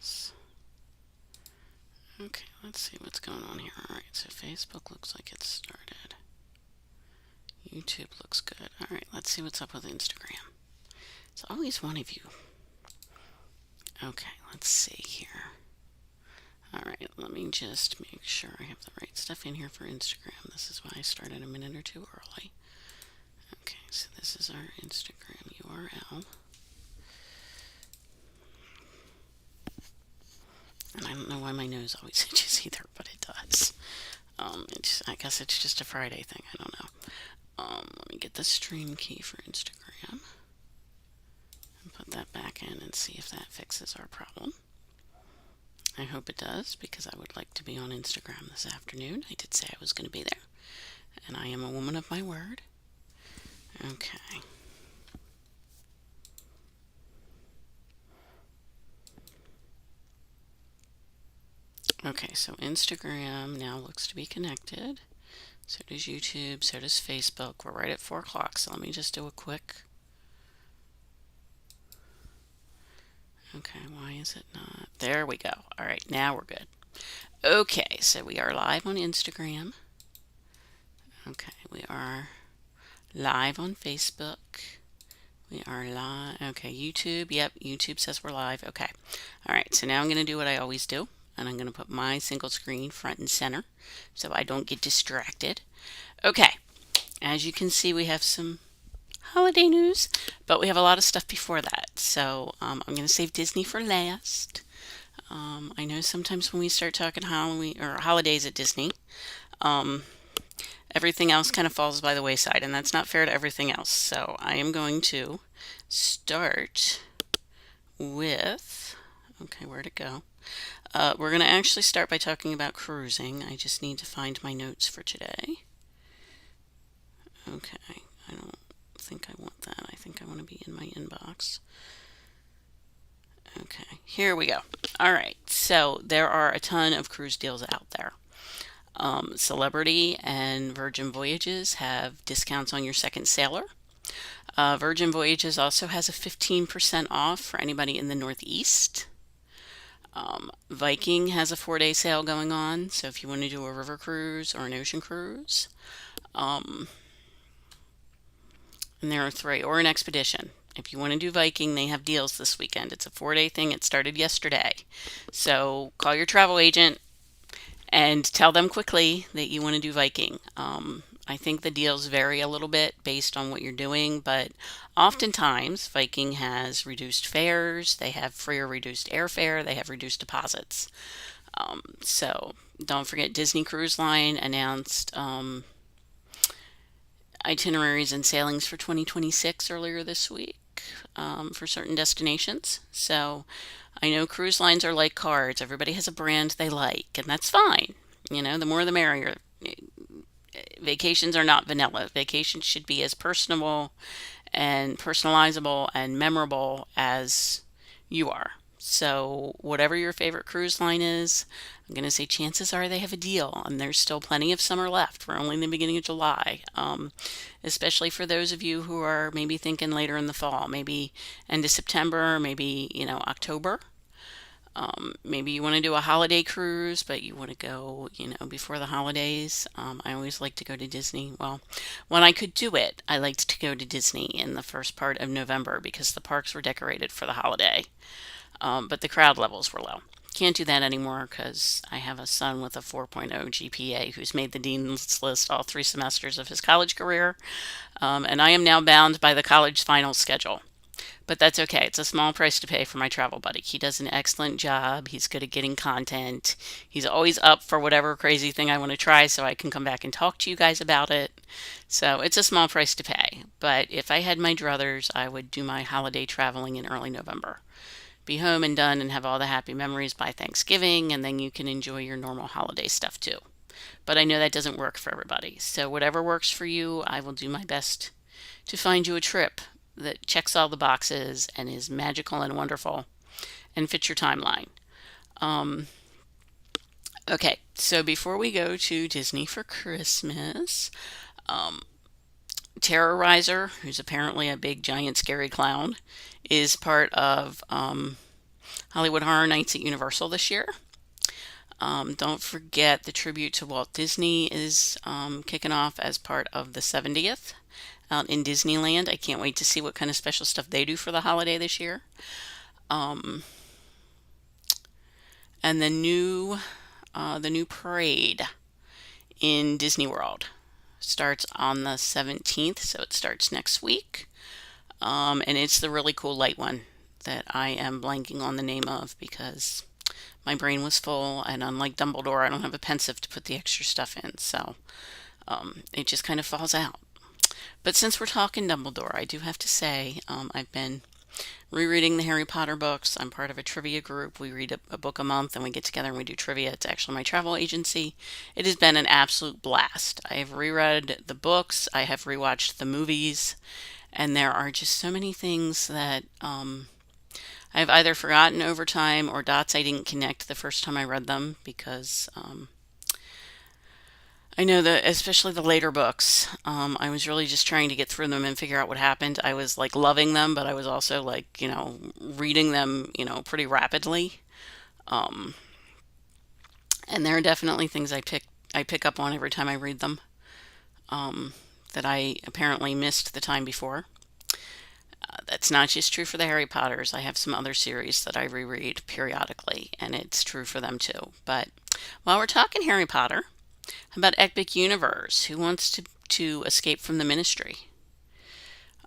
is. Okay, let's see what's going on here. Alright, so Facebook looks like it's started. YouTube looks good. Alright, let's see what's up with Instagram. It's always one of you. Okay, let's see here. Alright, let me just make sure I have the right stuff in here for Instagram. This is why I started a minute or two early. Okay, so this is our Instagram URL. And I don't know why my nose always itches either, but it does. I guess it's just a Friday thing. I don't know. Let me get the stream key for Instagram and put that back in and see if that fixes our problem. I hope it does, because I would like to be on Instagram this afternoon. I did say I was going to be there, and I am a woman of my word. Okay. Okay, so Instagram now looks to be connected. So does YouTube, so does Facebook. We're right at 4 o'clock, so let me just do a quick. Okay, why is it not? There we go. All right, now we're good. Okay, so we are live on Instagram. Okay, we are live on Facebook. We are live. Okay, YouTube. Yep, YouTube says we're live. Okay. All right, so now I'm going to do what I always do, and I'm going to put my single screen front and center so I don't get distracted. Okay, as you can see, we have some holiday news, but we have a lot of stuff before that. So I'm going to save Disney for last. I know sometimes when we start talking Halloween or holidays at Disney, everything else kind of falls by the wayside, and that's not fair to everything else. So I am going to start with, okay, where'd it go? We're going to actually start by talking about cruising. I just need to find my notes for today. Okay, I don't think I want that. I think I want to be in my inbox. Okay, here we go. All right, so there are a ton of cruise deals out there. Celebrity and Virgin Voyages have discounts on your second sailor. Virgin Voyages also has a 15% off for anybody in the Northeast. Viking has a 4-day sale going on, so if you want to do a river cruise or an ocean cruise. And there are 3, or an expedition. If you want to do Viking, they have deals this weekend. It's a 4-day thing. It started yesterday. So call your travel agent and tell them quickly that you want to do Viking. I think the deals vary a little bit based on what you're doing, but oftentimes Viking has reduced fares, they have free or reduced airfare, they have reduced deposits. So don't forget, Disney Cruise Line announced itineraries and sailings for 2026 earlier this week for certain destinations. So I know cruise lines are like cars. Everybody has a brand they like, and that's fine. You know, the more the merrier. Vacations are not vanilla. Vacations should be as personable and personalizable and memorable as you are. So, whatever your favorite cruise line is, I'm going to say chances are they have a deal, and there's still plenty of summer left. We're only in the beginning of July, especially for those of you who are maybe thinking later in the fall, maybe end of September, maybe, October. Maybe you want to do a holiday cruise, but you want to go, before the holidays. I always like to go to Disney. Well, when I could do it, I liked to go to Disney in the first part of November because the parks were decorated for the holiday, but the crowd levels were low. Can't do that anymore because I have a son with a 4.0 GPA who's made the dean's list all 3 semesters of his college career, and I am now bound by the college final schedule. But that's okay. It's a small price to pay for my travel buddy. He does an excellent job. He's good at getting content. He's always up for whatever crazy thing I want to try so I can come back and talk to you guys about it. So it's a small price to pay. But if I had my druthers, I would do my holiday traveling in early November. Be home and done and have all the happy memories by Thanksgiving, and then you can enjoy your normal holiday stuff too. But I know that doesn't work for everybody. So whatever works for you, I will do my best to find you a trip that checks all the boxes and is magical and wonderful and fits your timeline. Okay, so before we go to Disney for Christmas, Terrorizer, who's apparently a big, giant, scary clown, is part of Hollywood Horror Nights at Universal this year. Don't forget the tribute to Walt Disney is kicking off as part of the 70th out in Disneyland. I can't wait to see what kind of special stuff they do for the holiday this year. Um, and the new parade in Disney World starts on the 17th, so it starts next week. And it's the really cool light one that I am blanking on the name of because my brain was full, and unlike Dumbledore, I don't have a pensive to put the extra stuff in, so it just kind of falls out. But since we're talking Dumbledore, I do have to say I've been rereading the Harry Potter books. I'm part of a trivia group. We read a book a month and we get together and we do trivia. It's actually my travel agency. It has been an absolute blast. I have reread the books, I have rewatched the movies, and there are just so many things that I've either forgotten over time or dots I didn't connect the first time I read them because I know that especially the later books, I was really just trying to get through them and figure out what happened. I was like loving them, but I was also like, reading them, pretty rapidly. Um, and there are definitely things I pick up on every time I read them, um, that I apparently missed the time before. That's not just true for the Harry Potters. I have some other series that I reread periodically, and it's true for them too. But while we're talking Harry Potter, how about Epic Universe? Who wants to escape from the ministry?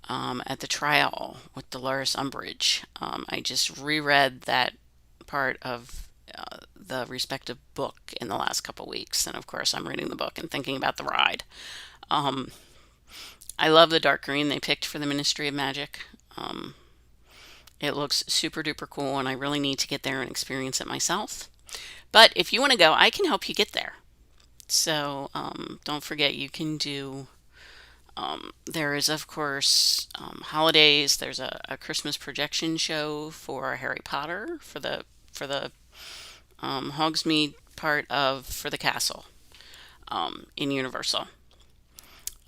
At the trial with Dolores Umbridge. I just reread that part of the respective book in the last couple weeks, and of course, I'm reading the book and thinking about the ride. Um, I love the dark green they picked for the Ministry of Magic. Um, it looks super duper cool, and I really need to get there and experience it myself. But if you want to go, I can help you get there. So don't forget, you can do. There is, of course, holidays. There's a Christmas projection show for Harry Potter for the Hogsmeade part of for the castle in Universal.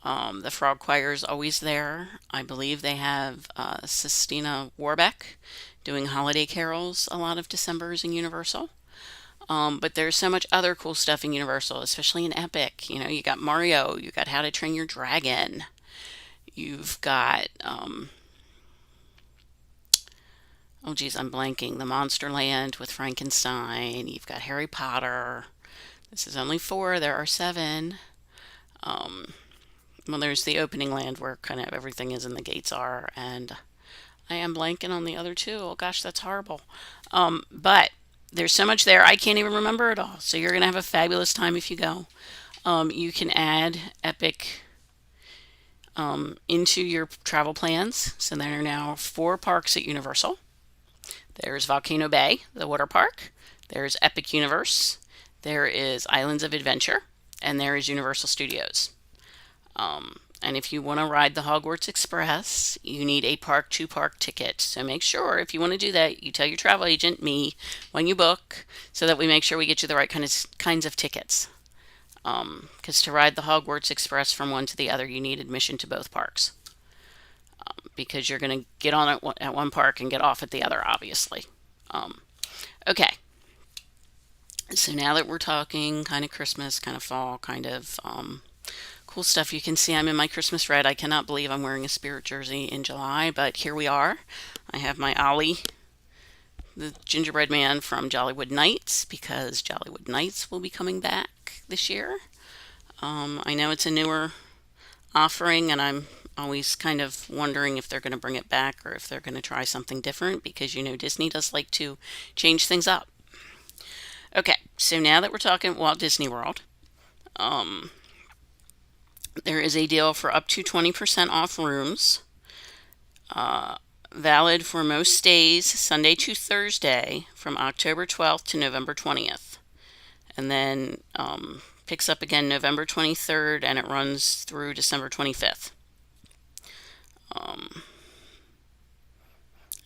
The Frog Choir is always there. I believe they have Sistina Warbeck doing holiday carols a lot of Decembers in Universal. But there's so much other cool stuff in Universal, especially in Epic. You got Mario, you got How to Train Your Dragon, you've got, oh geez, I'm blanking, the Monsterland with Frankenstein, you've got Harry Potter. This is only four, there are seven. Um, well, there's the opening land where kind of everything is and the gates are, and I am blanking on the other two. Oh gosh, that's horrible. But there's so much there, I can't even remember it all. So you're going to have a fabulous time if you go. You can add Epic into your travel plans. So there are now four parks at Universal. There's Volcano Bay, the water park. There's Epic Universe. There is Islands of Adventure. And there is Universal Studios. And if you want to ride the Hogwarts Express, you need a park to park ticket. So make sure if you want to do that, you tell your travel agent, me, when you book, so that we make sure we get you the right kinds of tickets. Because to ride the Hogwarts Express from one to the other, you need admission to both parks. Because you're going to get on at one park and get off at the other, obviously. Okay. So now that we're talking kind of Christmas, kind of fall, kind of cool stuff, you can see I'm in my Christmas red. I cannot believe I'm wearing a Spirit jersey in July, but here we are. I have my Ollie, the gingerbread man from Jollywood Nights, because Jollywood Nights will be coming back this year. I know it's a newer offering, and I'm always kind of wondering if they're going to bring it back or if they're going to try something different, because Disney does like to change things up. Okay, so now that we're talking Walt Disney World, um, there is a deal for up to 20% off rooms, valid for most stays Sunday to Thursday from October 12th to November 20th. And then picks up again November 23rd and it runs through December 25th.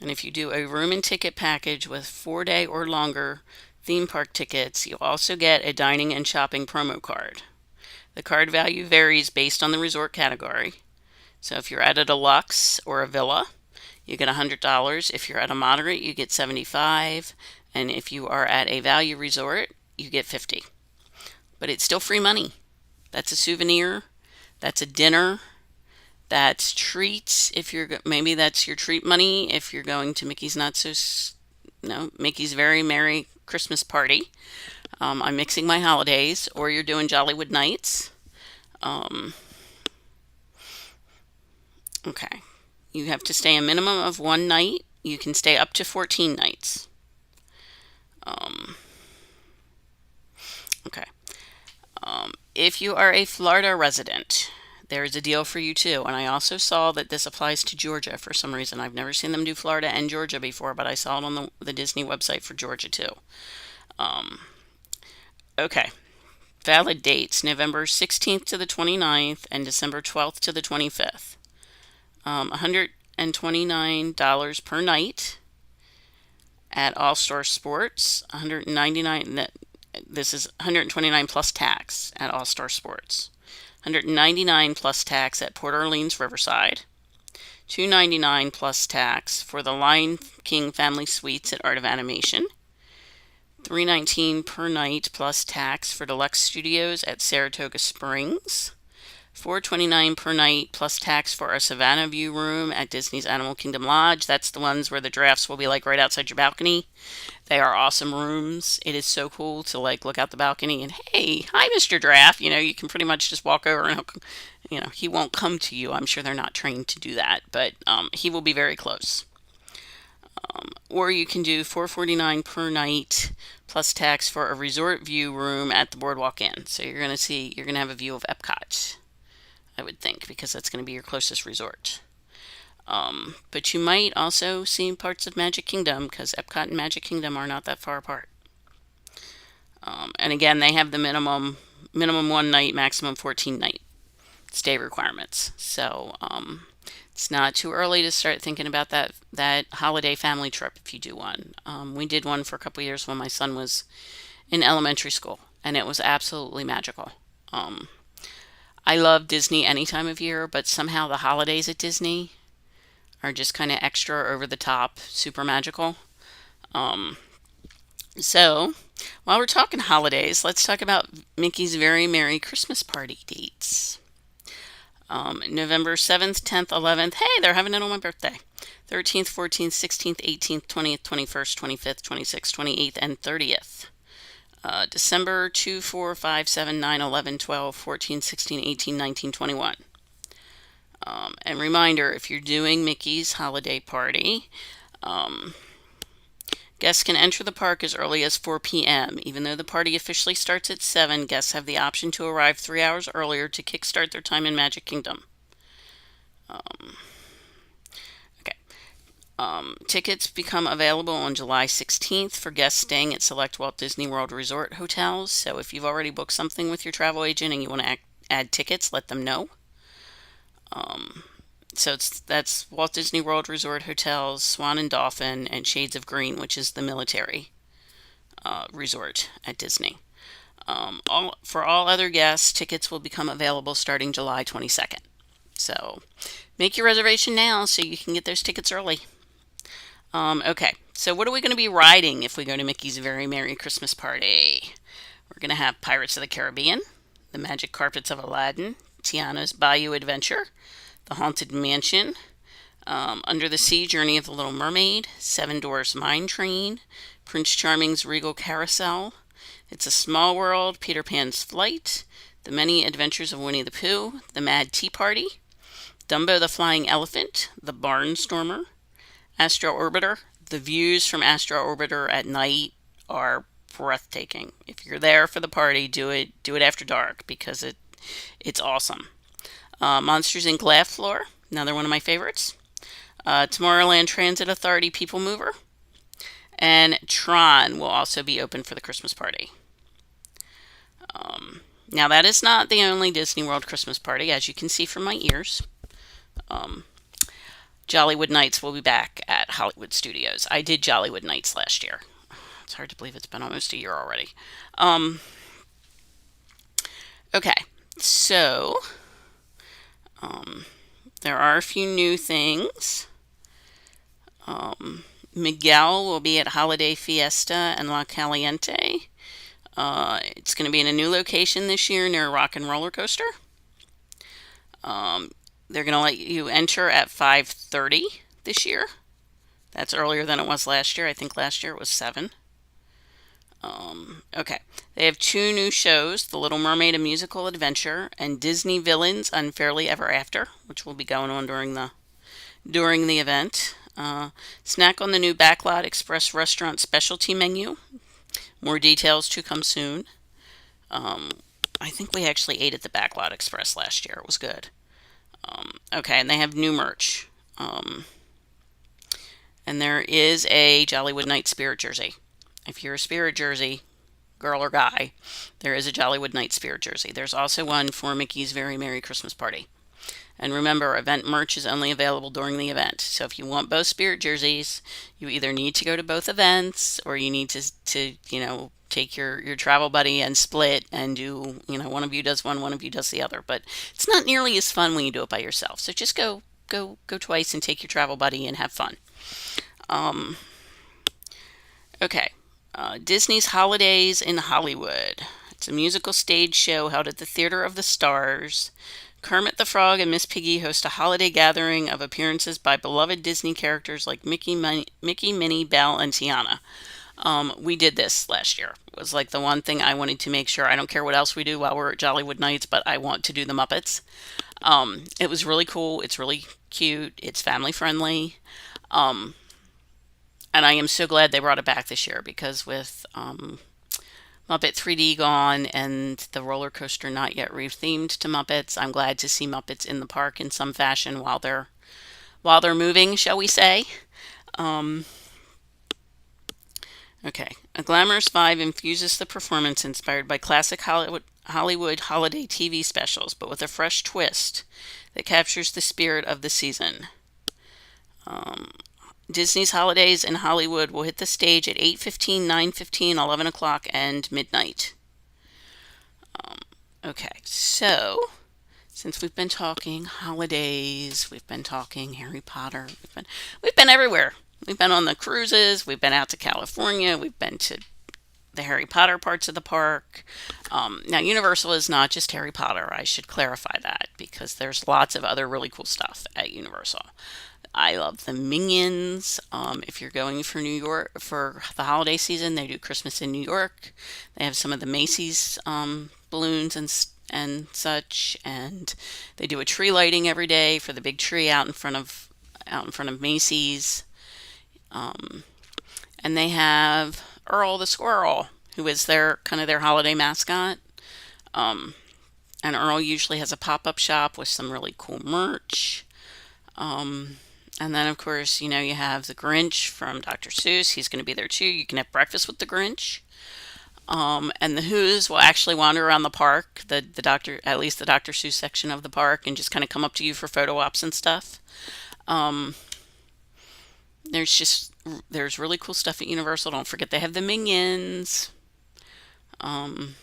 And if you do a room and ticket package with 4-day or longer theme park tickets, you'll also get a dining and shopping promo card. The card value varies based on the resort category. So if you're at a deluxe or a villa, you get $100. If you're at a moderate, you get 75, and if you are at a value resort, you get 50. But it's still free money. That's a souvenir. That's a dinner. That's treats. If you're maybe that's your treat money if you're going to Mickey's Not So no Mickey's Very Merry Christmas Party. I'm mixing my holidays, or you're doing Jollywood Nights. Um, okay, you have to stay a minimum of one night. You can stay up to 14 nights. Um, okay. If you are a Florida resident, there is a deal for you too. And I also saw that this applies to Georgia for some reason. I've never seen them do Florida and Georgia before, but I saw it on the Disney website for Georgia too. Um, okay. Valid dates November 16th to the 29th and December 12th to the 25th. $129 per night at All Star Sports. 199. This is 129 plus tax at All Star Sports. 199 plus tax at Port Orleans Riverside. 299 plus tax for the Lion King Family Suites at Art of Animation. $319 per night plus tax for Deluxe Studios at Saratoga Springs. $429 per night plus tax for our Savannah View room at Disney's Animal Kingdom Lodge. That's the ones where the giraffes will be like right outside your balcony. They are awesome rooms. It is so cool to like look out the balcony and hey, hi, Mr. Giraffe. You can pretty much just walk over and he won't come to you. I'm sure they're not trained to do that, but he will be very close. Or you can do $449 per night plus tax for a resort view room at the Boardwalk Inn. So you're going to have a view of Epcot, I would think, because that's going to be your closest resort. But you might also see parts of Magic Kingdom because Epcot and Magic Kingdom are not that far apart. And again, they have the minimum one night, maximum 14 night stay requirements. So it's not too early to start thinking about that holiday family trip if you do one. We did one for a couple years when my son was in elementary school, and it was absolutely magical. I love Disney any time of year, but somehow the holidays at Disney are just kind of extra over the top, super magical. Um, so, while we're talking holidays, let's talk about Mickey's Very Merry Christmas Party dates. November 7th, 10th, 11th. Hey, they're having it on my birthday. 13th, 14th, 16th, 18th, 20th, 21st, 25th, 26th, 28th, and 30th. December 2, 4, 5, 7, 9, 11, 12, 14, 16, 18, 19, 21. And reminder, if you're doing Mickey's Holiday Party, guests can enter the park as early as 4 p.m. Even though the party officially starts at 7, guests have the option to arrive 3 hours earlier to kickstart their time in Magic Kingdom. Okay. Tickets become available on July 16th for guests staying at select Walt Disney World Resort hotels. So if you've already booked something with your travel agent and you want to add tickets, let them know. So that's Walt Disney World Resort hotels, Swan and Dolphin, and Shades of Green, which is the military resort at Disney. For all other guests, tickets will become available starting July 22nd. So make your reservation now so you can get those tickets early. Okay, so what are we going to be riding if we go to Mickey's Very Merry Christmas Party? We're going to have Pirates of the Caribbean, The Magic Carpets of Aladdin, Tiana's Bayou Adventure, The Haunted Mansion, Under the Sea Journey of the Little Mermaid, Seven Dwarfs Mine Train, Prince Charming's Regal Carousel, It's a Small World, Peter Pan's Flight, The Many Adventures of Winnie the Pooh, The Mad Tea Party, Dumbo the Flying Elephant, The Barnstormer, Astro Orbiter. The views from Astro Orbiter at night are breathtaking. If you're there for the party, do it after dark because it's awesome. Monsters Inc. Laugh Floor, another one of my favorites. Tomorrowland Transit Authority People Mover, and Tron will also be open for the Christmas party. Now that is not the only Disney World Christmas party, as you can see from my ears. Jollywood Nights will be back at Hollywood Studios. I did Jollywood Nights last year. It's hard to believe it's been almost a year already. Okay, so there are a few new things. Um, Miguel will be at Holiday Fiesta and La Caliente. It's going to be in a new location this year near a rock and roller coaster. Um, they're going to let you enter at 5:30 this year. That's earlier than it was last year. I think last year it was 7. Okay. They have two new shows, The Little Mermaid: A Musical Adventure and Disney Villains Unfairly Ever After, which will be going on during the event. Snack on the new Backlot Express restaurant specialty menu. More details to come soon. Um, I think we actually ate at the Backlot Express last year. It was good. Okay, and they have new merch. And there is a Jollywood Night Spirit jersey. If you're a Spirit jersey, girl or guy, there is a Jollywood Night Spirit jersey. There's also one for Mickey's Very Merry Christmas Party. And remember, event merch is only available during the event. So if you want both Spirit jerseys, you either need to go to both events or you need to take your travel buddy and split and do, one of you does one of you does the other. But it's not nearly as fun when you do it by yourself. So just go twice and take your travel buddy and have fun. Um, okay. Disney's Holidays in Hollywood. It's a musical stage show held at the Theater of the Stars. Kermit the Frog and Miss Piggy host a holiday gathering of appearances by beloved Disney characters like Mickey, Minnie, Belle, and Tiana. We did this last year. It was like the one thing I wanted to make sure. I don't care what else we do while we're at Jollywood Nights, but I want to do the Muppets. It was really cool. It's really cute. It's family friendly. Um, and I am so glad they brought it back this year because with Muppet 3D gone and the roller coaster not yet rethemed to Muppets, I'm glad to see Muppets in the park in some fashion while they're moving, shall we say? Um, okay, a glamorous vibe infuses the performance inspired by classic Hollywood holiday TV specials, but with a fresh twist that captures the spirit of the season. Um, Disney's Holidays in Hollywood will hit the stage at 8:15, 9:15, 11 o'clock, and midnight. Um, okay, so since we've been talking holidays, we've been talking Harry Potter, we've been everywhere. We've been on the cruises, we've been out to California, we've been to the Harry Potter parts of the park. Now, Universal is not just Harry Potter. I should clarify that because there's lots of other really cool stuff at Universal. I love the Minions. If you're going for New York for the holiday season, they do Christmas in New York. They have some of the Macy's balloons and such, and they do a tree lighting every day for the big tree out in front of Macy's. Um, and they have Earl the squirrel, who is their holiday mascot. Um, and Earl usually has a pop-up shop with some really cool merch. Um, and then, of course, you have the Grinch from Dr. Seuss. He's going to be there too. You can have breakfast with the Grinch. And the Who's will actually wander around the park, the Doctor, at least the Dr. Seuss section of the park, and just kind of come up to you for photo ops and stuff. Um, there's really cool stuff at Universal. Don't forget they have the Minions. Um,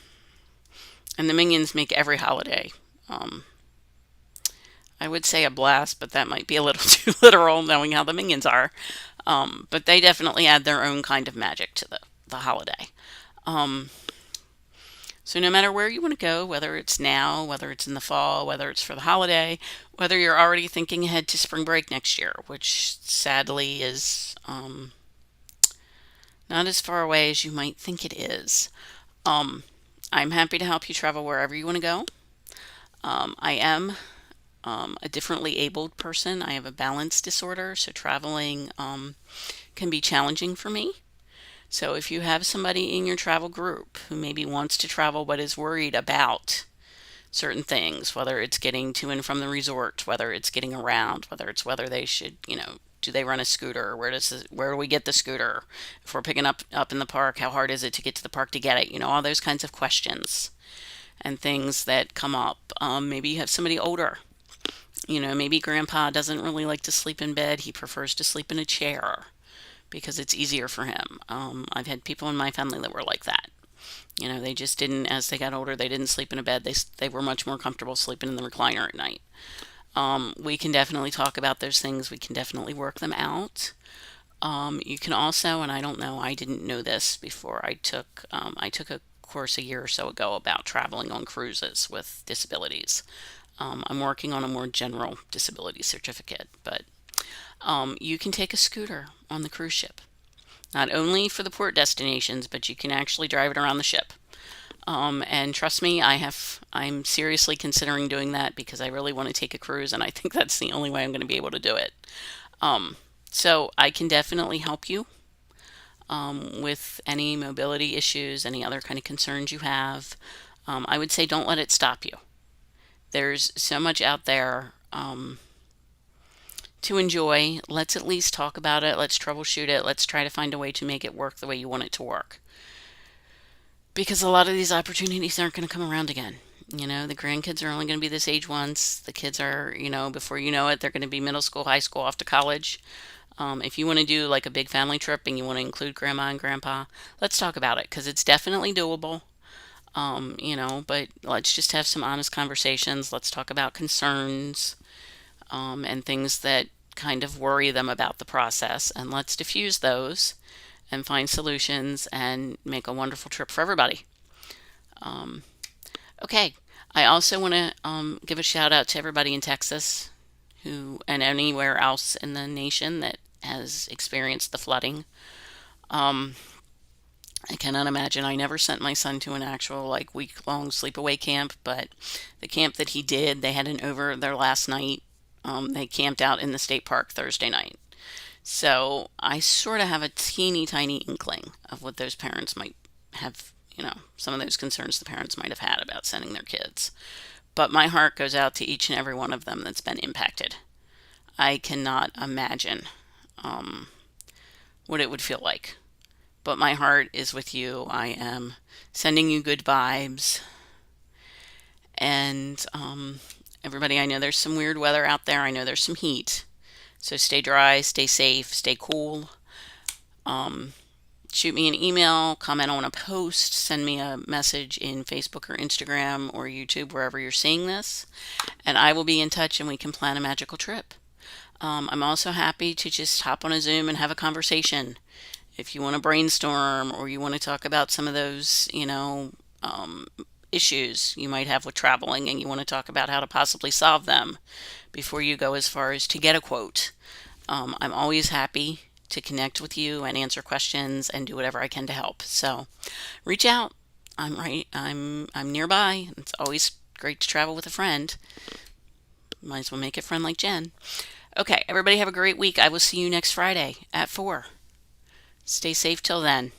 and the Minions make every holiday. Um, I would say a blast, but that might be a little too literal knowing how the Minions are. But they definitely add their own kind of magic to the holiday. Um, so no matter where you want to go, whether it's now, whether it's in the fall, whether it's for the holiday, whether you're already thinking ahead to spring break next year, which sadly is not as far away as you might think it is. Um, I'm happy to help you travel wherever you want to go. I am a differently abled person. I have a balance disorder, so traveling can be challenging for me. So if you have somebody in your travel group who maybe wants to travel but is worried about certain things, whether it's getting to and from the resort, whether it's getting around, whether they should, do they run a scooter? Where do we get the scooter? If we're picking up in the park, how hard is it to get to the park to get it? All those kinds of questions and things that come up. Maybe you have somebody older. Maybe grandpa doesn't really like to sleep in bed. He prefers to sleep in a chair because it's easier for him. I've had people in my family that were like that. They just didn't, as they got older, they didn't sleep in a bed. They were much more comfortable sleeping in the recliner at night. We can definitely talk about those things. We can definitely work them out. You can also, and I don't know, I didn't know this before. I took a course a year or so ago about traveling on cruises with disabilities. I'm working on a more general disability certificate, but you can take a scooter on the cruise ship. Not only for the port destinations, but you can actually drive it around the ship. And trust me, I'm seriously considering doing that because I really want to take a cruise, and I think that's the only way I'm going to be able to do it. Um, so I can definitely help you with any mobility issues, any other kind of concerns you have. I would say don't let it stop you. There's so much out there to enjoy. Let's at least talk about it. Let's troubleshoot it. Let's try to find a way to make it work the way you want it to work. Because a lot of these opportunities aren't going to come around again. You know, the grandkids are only going to be this age once. The kids are, before you know it, they're going to be middle school, high school, off to college. If you want to do like a big family trip and you want to include grandma and grandpa, let's talk about it because it's definitely doable. But let's just have some honest conversations. Let's talk about concerns and things that kind of worry them about the process, and let's diffuse those and find solutions and make a wonderful trip for everybody. Um, okay, I also want to give a shout out to everybody in Texas who and anywhere else in the nation that has experienced the flooding. Um, I cannot imagine. I never sent my son to an actual like week long sleepaway camp, but the camp that he did, they had an over their last night. They camped out in the state park Thursday night. So I sort of have a teeny tiny inkling of what those parents might have, some of those concerns the parents might have had about sending their kids. But my heart goes out to each and every one of them that's been impacted. I cannot imagine um, what it would feel like. But my heart is with you. I am sending you good vibes. And everybody, I know there's some weird weather out there. I know there's some heat. So stay dry, stay safe, stay cool. Um, Shoot me an email, comment on a post, send me a message in Facebook or Instagram or YouTube, wherever you're seeing this, and I will be in touch and we can plan a magical trip. I'm also happy to just hop on a Zoom and have a conversation. If you want to brainstorm or you want to talk about some of those, issues you might have with traveling and you want to talk about how to possibly solve them before you go as far as to get a quote. I'm always happy to connect with you and answer questions and do whatever I can to help. So reach out. I'm nearby. It's always great to travel with a friend. Might as well make it friend like Jen. Okay, everybody have a great week. I will see you next Friday at 4. Stay safe till then.